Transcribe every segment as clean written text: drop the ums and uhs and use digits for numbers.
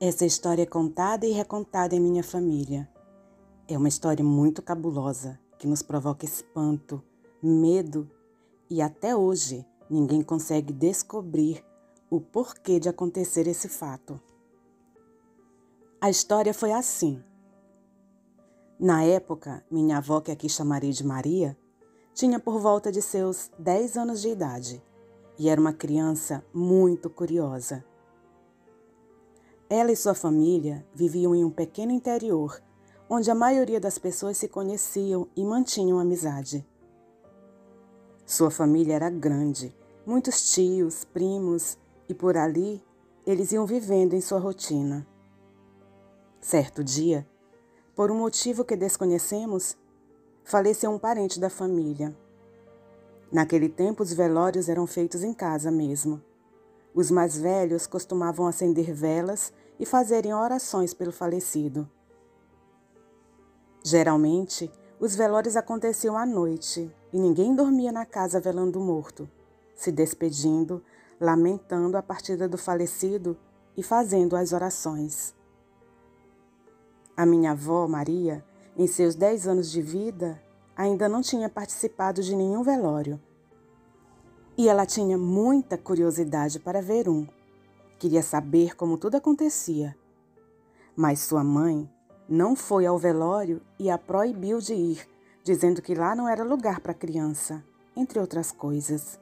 Essa história é contada e recontada em minha família. É uma história muito cabulosa que nos provoca espanto, medo e até hoje ninguém consegue descobrir o porquê de acontecer esse fato. A história foi assim. Na época, minha avó, que aqui chamarei de Maria, tinha por volta de seus 10 anos de idade e era uma criança muito curiosa. Ela e sua família viviam em um pequeno interior, onde a maioria das pessoas se conheciam e mantinham amizade. Sua família era grande, muitos tios, primos, e por ali eles iam vivendo em sua rotina. Certo dia, por um motivo que desconhecemos, faleceu um parente da família. Naquele tempo, os velórios eram feitos em casa mesmo. Os mais velhos costumavam acender velas e fazerem orações pelo falecido. Geralmente, os velórios aconteciam à noite e ninguém dormia na casa velando o morto, se despedindo, lamentando a partida do falecido e fazendo as orações. A minha avó, Maria, em seus 10 anos de vida, ainda não tinha participado de nenhum velório. E ela tinha muita curiosidade para ver um. Queria saber como tudo acontecia. Mas sua mãe não foi ao velório e a proibiu de ir, dizendo que lá não era lugar para criança, entre outras coisas.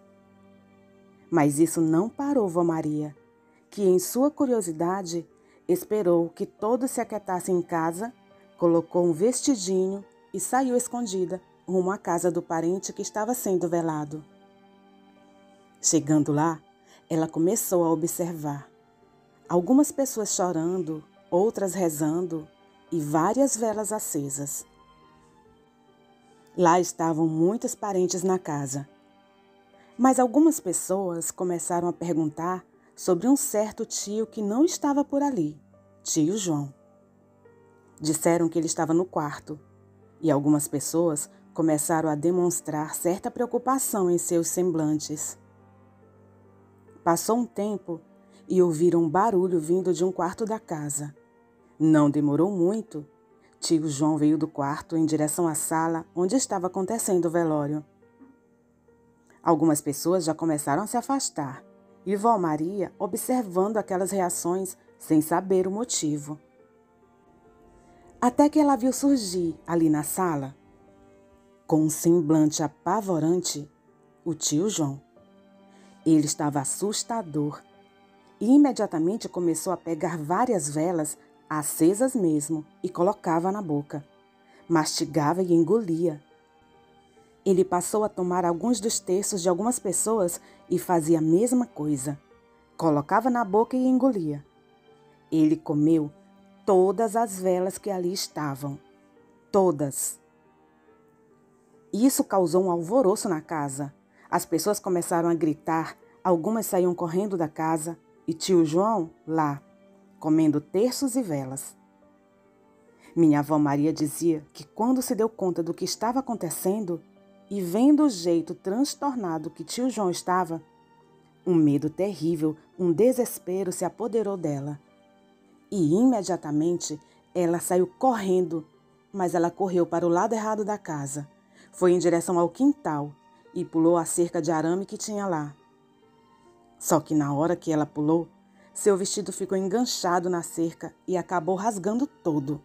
Mas isso não parou vó Maria, que em sua curiosidade esperou que todos se aquietassem em casa, colocou um vestidinho e saiu escondida rumo à casa do parente que estava sendo velado. Chegando lá, ela começou a observar. Algumas pessoas chorando, outras rezando e várias velas acesas. Lá estavam muitos parentes na casa. Mas algumas pessoas começaram a perguntar sobre um certo tio que não estava por ali, tio João. Disseram que ele estava no quarto e algumas pessoas começaram a demonstrar certa preocupação em seus semblantes. Passou um tempo e ouviram um barulho vindo de um quarto da casa. Não demorou muito. Tio João veio do quarto em direção à sala onde estava acontecendo o velório. Algumas pessoas já começaram a se afastar e vó Maria observando aquelas reações sem saber o motivo. Até que ela viu surgir ali na sala, com um semblante apavorante, o tio João. Ele estava assustador e imediatamente começou a pegar várias velas, acesas mesmo, e colocava na boca. Mastigava e engolia. Ele passou a tomar alguns dos terços de algumas pessoas e fazia a mesma coisa. Colocava na boca e engolia. Ele comeu todas as velas que ali estavam. Todas. Isso causou um alvoroço na casa. As pessoas começaram a gritar, algumas saíam correndo da casa e tio João lá, comendo terços e velas. Minha avó Maria dizia que quando se deu conta do que estava acontecendo e vendo o jeito transtornado que tio João estava, um medo terrível, um desespero se apoderou dela. E imediatamente ela saiu correndo, mas ela correu para o lado errado da casa. Foi em direção ao quintal e pulou a cerca de arame que tinha lá. Só que na hora que ela pulou, seu vestido ficou enganchado na cerca e acabou rasgando todo.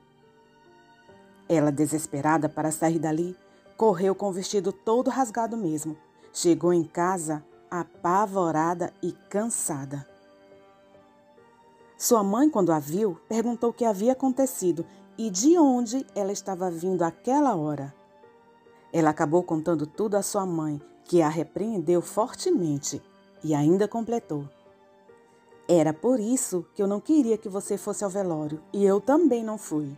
Ela, desesperada para sair dali, correu com o vestido todo rasgado mesmo. Chegou em casa apavorada e cansada. Sua mãe, quando a viu, perguntou o que havia acontecido e de onde ela estava vindo àquela hora. Ela acabou contando tudo à sua mãe, que a repreendeu fortemente e ainda completou. Era por isso que eu não queria que você fosse ao velório e eu também não fui.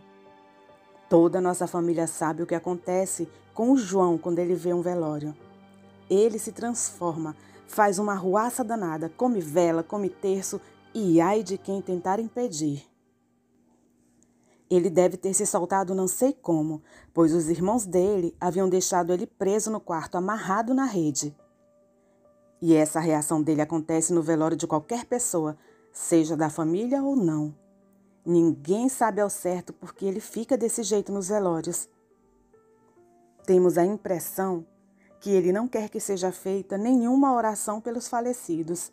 Toda a nossa família sabe o que acontece com o João quando ele vê um velório. Ele se transforma, faz uma arruaça danada, come vela, come terço e ai de quem tentar impedir. Ele deve ter se soltado não sei como, pois os irmãos dele haviam deixado ele preso no quarto, amarrado na rede. E essa reação dele acontece no velório de qualquer pessoa, seja da família ou não. Ninguém sabe ao certo por que ele fica desse jeito nos velórios. Temos a impressão que ele não quer que seja feita nenhuma oração pelos falecidos.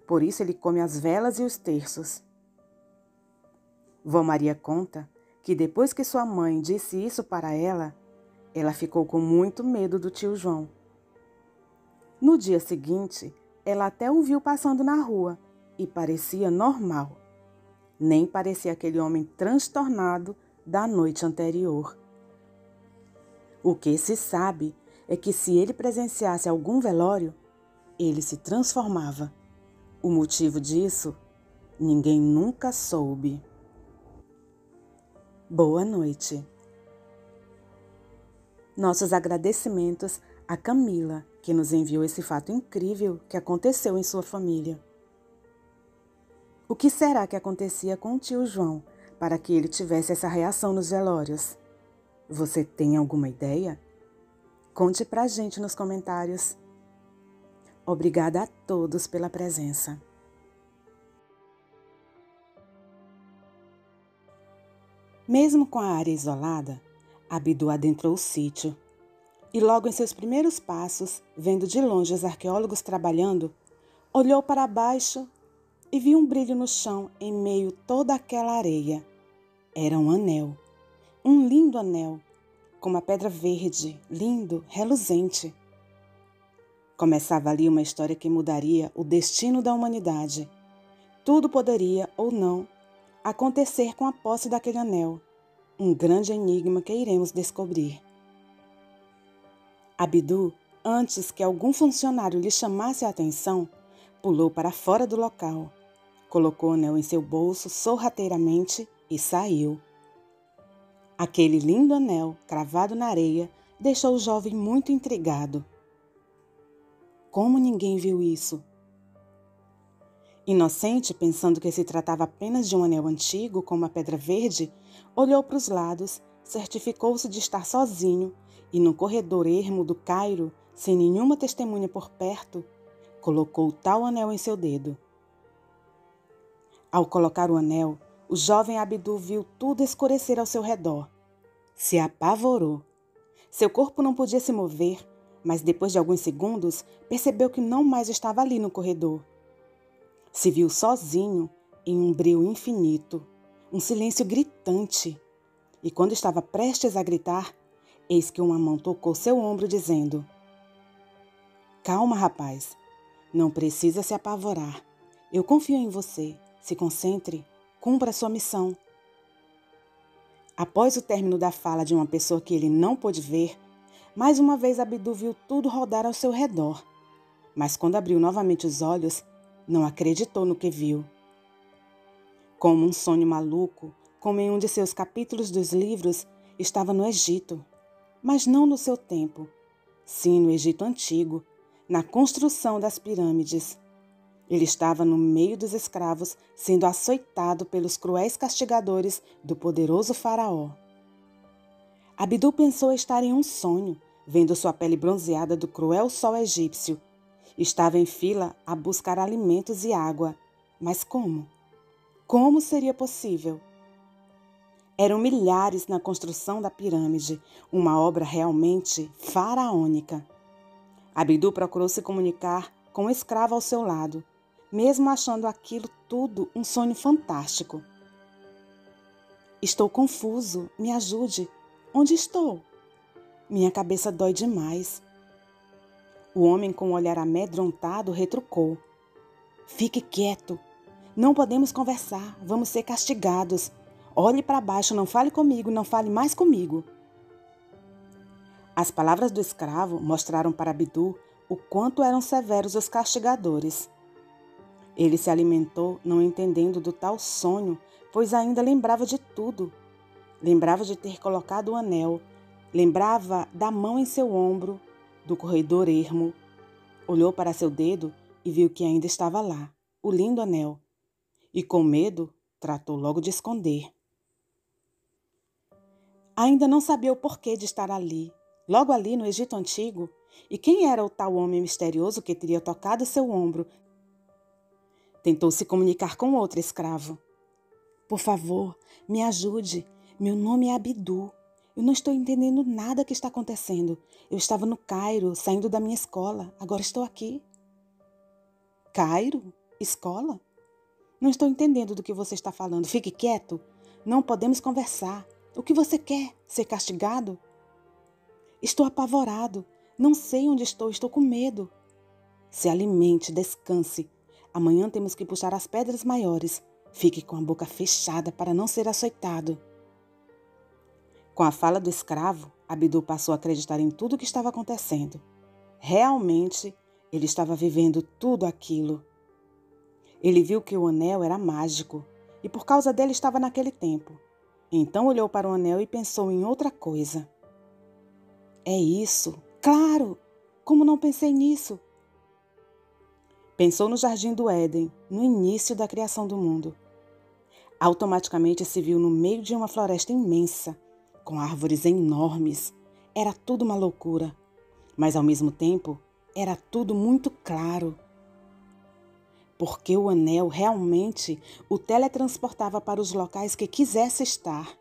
Por isso ele come as velas e os terços. Vó Maria conta que depois que sua mãe disse isso para ela, ela ficou com muito medo do tio João. No dia seguinte, ela até o viu passando na rua e parecia normal. Nem parecia aquele homem transtornado da noite anterior. O que se sabe é que se ele presenciasse algum velório, ele se transformava. O motivo disso, ninguém nunca soube. Boa noite. Nossos agradecimentos a Camila, que nos enviou esse fato incrível que aconteceu em sua família. O que será que acontecia com o tio João para que ele tivesse essa reação nos velórios? Você tem alguma ideia? Conte pra gente nos comentários. Obrigada a todos pela presença. Mesmo com a área isolada, Abidu adentrou o sítio e logo em seus primeiros passos, vendo de longe os arqueólogos trabalhando, olhou para baixo e viu um brilho no chão em meio a toda aquela areia. Era um anel, um lindo anel, com uma pedra verde, lindo, reluzente. Começava ali uma história que mudaria o destino da humanidade. Tudo poderia, ou não, acontecer com a posse daquele anel, um grande enigma que iremos descobrir. Abidu, antes que algum funcionário lhe chamasse a atenção, pulou para fora do local, colocou o anel em seu bolso sorrateiramente e saiu. Aquele lindo anel, cravado na areia, deixou o jovem muito intrigado. Como ninguém viu isso? Inocente, pensando que se tratava apenas de um anel antigo, com uma pedra verde, olhou para os lados, certificou-se de estar sozinho e, no corredor ermo do Cairo, sem nenhuma testemunha por perto, colocou tal anel em seu dedo. Ao colocar o anel, o jovem Abidu viu tudo escurecer ao seu redor. Se apavorou. Seu corpo não podia se mover, mas depois de alguns segundos, percebeu que não mais estava ali no corredor. Se viu sozinho em um breu infinito, um silêncio gritante. E quando estava prestes a gritar, eis que uma mão tocou seu ombro dizendo: "Calma, rapaz. Não precisa se apavorar. Eu confio em você. Se concentre, cumpra sua missão." Após o término da fala de uma pessoa que ele não pôde ver, mais uma vez Abidu viu tudo rodar ao seu redor. Mas quando abriu novamente os olhos, não acreditou no que viu. Como um sonho maluco, como em um de seus capítulos dos livros, estava no Egito, mas não no seu tempo, sim no Egito antigo, na construção das pirâmides. Ele estava no meio dos escravos, sendo açoitado pelos cruéis castigadores do poderoso faraó. Abidu pensou estar em um sonho, vendo sua pele bronzeada do cruel sol egípcio. Estava em fila a buscar alimentos e água. Mas como? Como seria possível? Eram milhares na construção da pirâmide, uma obra realmente faraônica. Abidu procurou se comunicar com o escravo ao seu lado, mesmo achando aquilo tudo um sonho fantástico. "Estou confuso, me ajude. Onde estou? Minha cabeça dói demais." O homem, com um olhar amedrontado, retrucou: "Fique quieto. Não podemos conversar, vamos ser castigados. Olhe para baixo, não fale comigo, não fale mais comigo." As palavras do escravo mostraram para Abidu o quanto eram severos os castigadores. Ele se alimentou, não entendendo do tal sonho, pois ainda lembrava de tudo. Lembrava de ter colocado o anel, lembrava da mão em seu ombro, do corredor ermo. Olhou para seu dedo e viu que ainda estava lá, o lindo anel. E com medo, tratou logo de esconder. Ainda não sabia o porquê de estar ali, logo ali no Egito Antigo, e quem era o tal homem misterioso que teria tocado seu ombro. Tentou se comunicar com outro escravo. Por favor, me ajude. Meu nome é Abidu. Eu não estou entendendo nada que está acontecendo. Eu estava no Cairo, saindo da minha escola. Agora estou aqui. Cairo? Escola? Não estou entendendo do que você está falando. Fique quieto. Não podemos conversar. O que você quer? Ser castigado? Estou apavorado. Não sei onde estou. Estou com medo. Se alimente, descanse. Amanhã temos que puxar as pedras maiores. Fique com a boca fechada para não ser açoitado. Com a fala do escravo, Abidu passou a acreditar em tudo o que estava acontecendo. Realmente, ele estava vivendo tudo aquilo. Ele viu que o anel era mágico e por causa dele estava naquele tempo. Então olhou para o anel e pensou em outra coisa. É isso! Claro! Como não pensei nisso? Pensou no Jardim do Éden, no início da criação do mundo. Automaticamente se viu no meio de uma floresta imensa, com árvores enormes. Era tudo uma loucura, mas ao mesmo tempo era tudo muito claro. Porque o anel realmente o teletransportava para os locais que quisesse estar.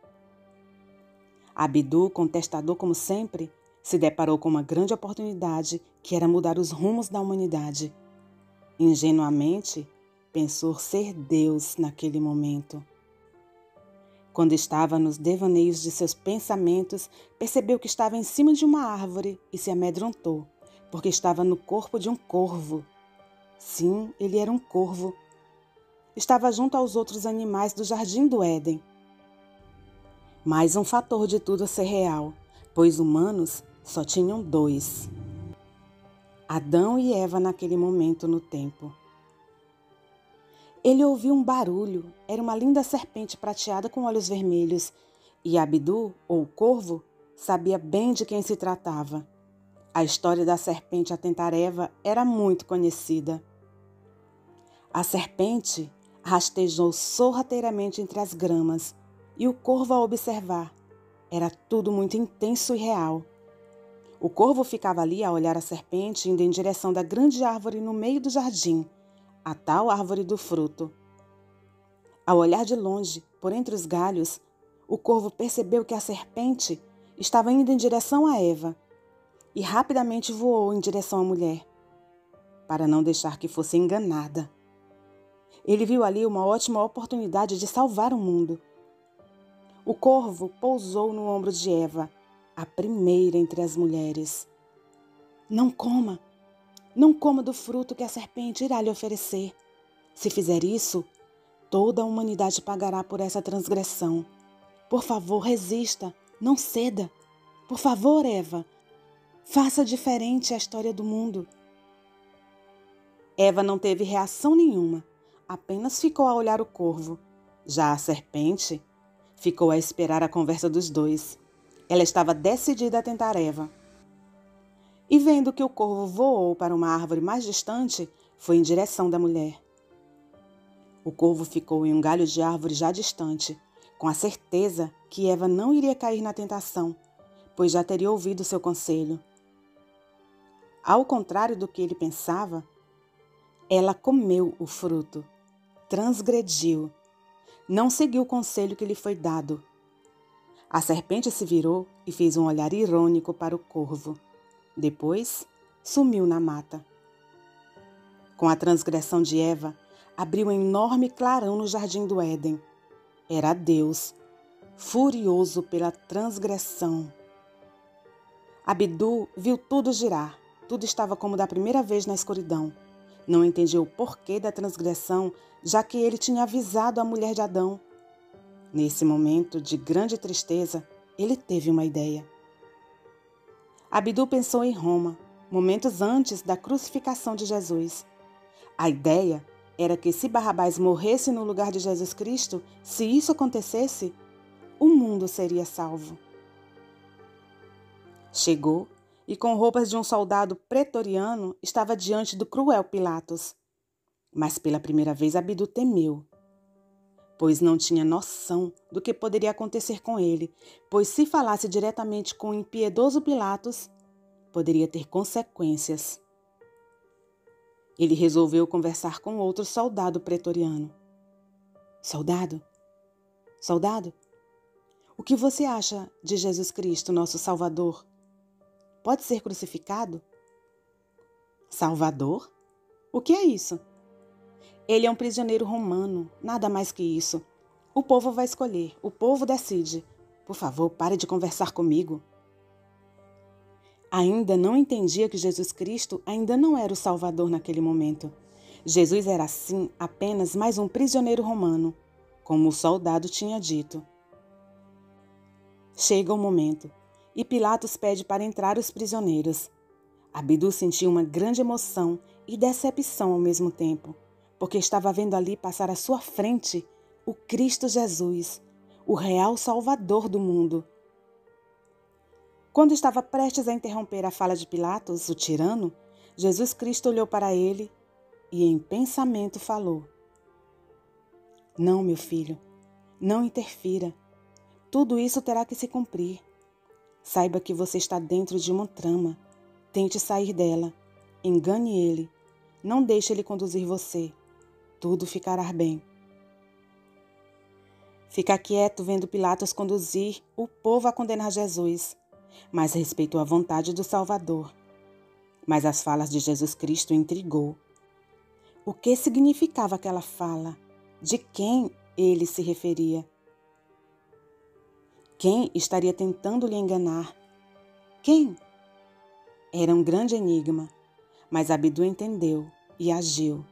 Abidu, contestador como sempre, se deparou com uma grande oportunidade que era mudar os rumos da humanidade. Ingenuamente, pensou ser Deus naquele momento. Quando estava nos devaneios de seus pensamentos, percebeu que estava em cima de uma árvore e se amedrontou, porque estava no corpo de um corvo. Sim, ele era um corvo. Estava junto aos outros animais do Jardim do Éden. Mais um fator de tudo ser real, pois humanos só tinham dois: Adão e Eva naquele momento no tempo. Ele ouviu um barulho, era uma linda serpente prateada com olhos vermelhos, e Abidu, ou corvo, sabia bem de quem se tratava. A história da serpente a tentar Eva era muito conhecida. A serpente rastejou sorrateiramente entre as gramas, e o corvo a observar. Era tudo muito intenso e real. O corvo ficava ali a olhar a serpente indo em direção da grande árvore no meio do jardim, a tal árvore do fruto. Ao olhar de longe, por entre os galhos, o corvo percebeu que a serpente estava indo em direção a Eva e rapidamente voou em direção à mulher, para não deixar que fosse enganada. Ele viu ali uma ótima oportunidade de salvar o mundo. O corvo pousou no ombro de Eva, a primeira entre as mulheres. Não coma do fruto que a serpente irá lhe oferecer. Se fizer isso, toda a humanidade pagará por essa transgressão. Por favor, resista, não ceda. Por favor, Eva, faça diferente a história do mundo. Eva não teve reação nenhuma, apenas ficou a olhar o corvo. Já a serpente ficou a esperar a conversa dos dois. Ela estava decidida a tentar Eva. E vendo que o corvo voou para uma árvore mais distante, foi em direção da mulher. O corvo ficou em um galho de árvore já distante, com a certeza que Eva não iria cair na tentação, pois já teria ouvido seu conselho. Ao contrário do que ele pensava, ela comeu o fruto, transgrediu, não seguiu o conselho que lhe foi dado. A serpente se virou e fez um olhar irônico para o corvo. Depois, sumiu na mata. Com a transgressão de Eva, abriu um enorme clarão no jardim do Éden. Era Deus, furioso pela transgressão. Abidu viu tudo girar. Tudo estava como da primeira vez na escuridão. Não entendia o porquê da transgressão, já que ele tinha avisado a mulher de Adão. Nesse momento de grande tristeza, ele teve uma ideia. Abidu pensou em Roma, momentos antes da crucificação de Jesus. A ideia era que se Barrabás morresse no lugar de Jesus Cristo, se isso acontecesse, o mundo seria salvo. Chegou e, com roupas de um soldado pretoriano, estava diante do cruel Pilatos. Mas pela primeira vez Abidu temeu, pois não tinha noção do que poderia acontecer com ele, pois se falasse diretamente com o impiedoso Pilatos, poderia ter consequências. Ele resolveu conversar com outro soldado pretoriano. Soldado, Soldado, o que você acha de Jesus Cristo, nosso Salvador? Pode ser crucificado? Salvador? O que é isso? Ele é um prisioneiro romano, nada mais que isso. O povo vai escolher, o povo decide. Por favor, pare de conversar comigo. Ainda não entendia que Jesus Cristo ainda não era o Salvador naquele momento. Jesus era, sim, apenas mais um prisioneiro romano, como o soldado tinha dito. Chega o momento, e Pilatos pede para entrar os prisioneiros. Abdu sentiu uma grande emoção e decepção ao mesmo tempo, porque estava vendo ali passar à sua frente o Cristo Jesus, o real Salvador do mundo. Quando estava prestes a interromper a fala de Pilatos, o tirano, Jesus Cristo olhou para ele e em pensamento falou: Não, meu filho, não interfira. Tudo isso terá que se cumprir. Saiba que você está dentro de uma trama. Tente sair dela. Engane ele. Não deixe ele conduzir você. Tudo ficará bem. Fica quieto vendo Pilatos conduzir o povo a condenar Jesus, mas respeitou a vontade do Salvador. Mas as falas de Jesus Cristo o intrigou. O que significava aquela fala? De quem ele se referia? Quem estaria tentando lhe enganar? Quem? Era um grande enigma, mas Abdu entendeu e agiu.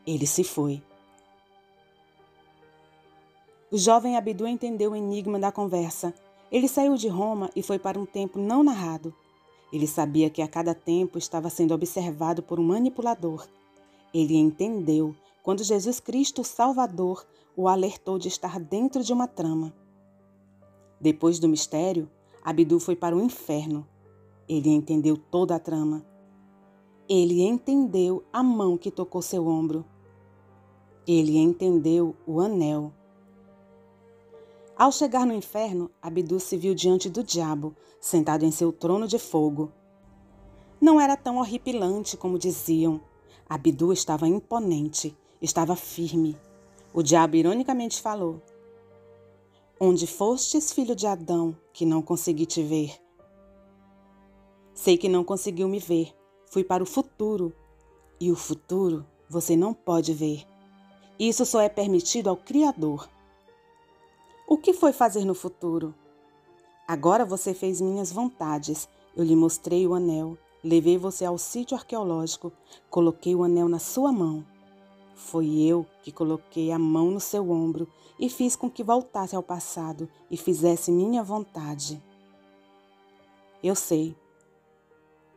Ele se foi. O jovem Abdu entendeu o enigma da conversa. Ele saiu de Roma e foi para um tempo não narrado. Ele sabia que a cada tempo estava sendo observado por um manipulador. Ele entendeu quando Jesus Cristo, o Salvador, o alertou de estar dentro de uma trama. Depois do mistério, Abdu foi para o inferno. Ele entendeu toda a trama. Ele entendeu a mão que tocou seu ombro. Ele entendeu o anel. Ao chegar no inferno, Abdu se viu diante do diabo, sentado em seu trono de fogo. Não era tão horripilante como diziam. Abdu estava imponente, estava firme. O diabo ironicamente falou: Onde fostes, filho de Adão, que não consegui te ver? Sei que não conseguiu me ver. Fui para o futuro. E o futuro você não pode ver. Isso só é permitido ao Criador. O que foi fazer no futuro? Agora você fez minhas vontades. Eu lhe mostrei o anel. Levei você ao sítio arqueológico. Coloquei o anel na sua mão. Foi eu que coloquei a mão no seu ombro e fiz com que voltasse ao passado e fizesse minha vontade. Eu sei.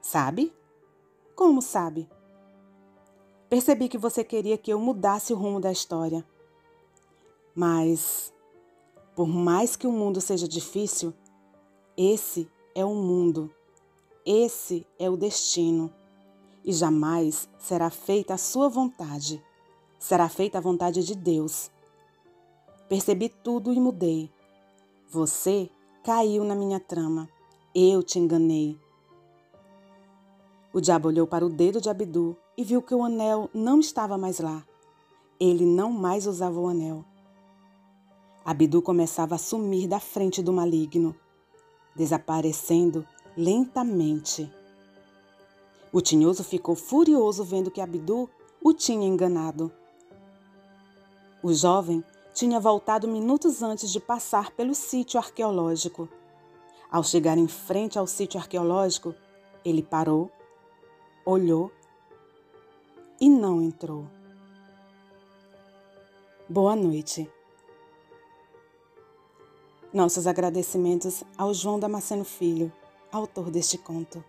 Sabe? Como sabe? Percebi que você queria que eu mudasse o rumo da história. Mas, por mais que o mundo seja difícil, esse é o mundo. Esse é o destino. E jamais será feita a sua vontade. Será feita a vontade de Deus. Percebi tudo e mudei. Você caiu na minha trama. Eu te enganei. O diabo olhou para o dedo de Abdu e viu que o anel não estava mais lá. Ele não mais usava o anel. Abdu começava a sumir da frente do maligno, desaparecendo lentamente. O tinhoso ficou furioso vendo que Abdu o tinha enganado. O jovem tinha voltado minutos antes de passar pelo sítio arqueológico. Ao chegar em frente ao sítio arqueológico, ele parou, olhou e não entrou. Boa noite. Nossos agradecimentos ao João Damasceno Filho, autor deste conto.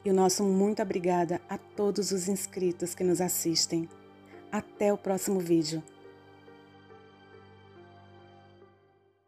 E o nosso muito obrigada a todos os inscritos que nos assistem. Até o próximo vídeo.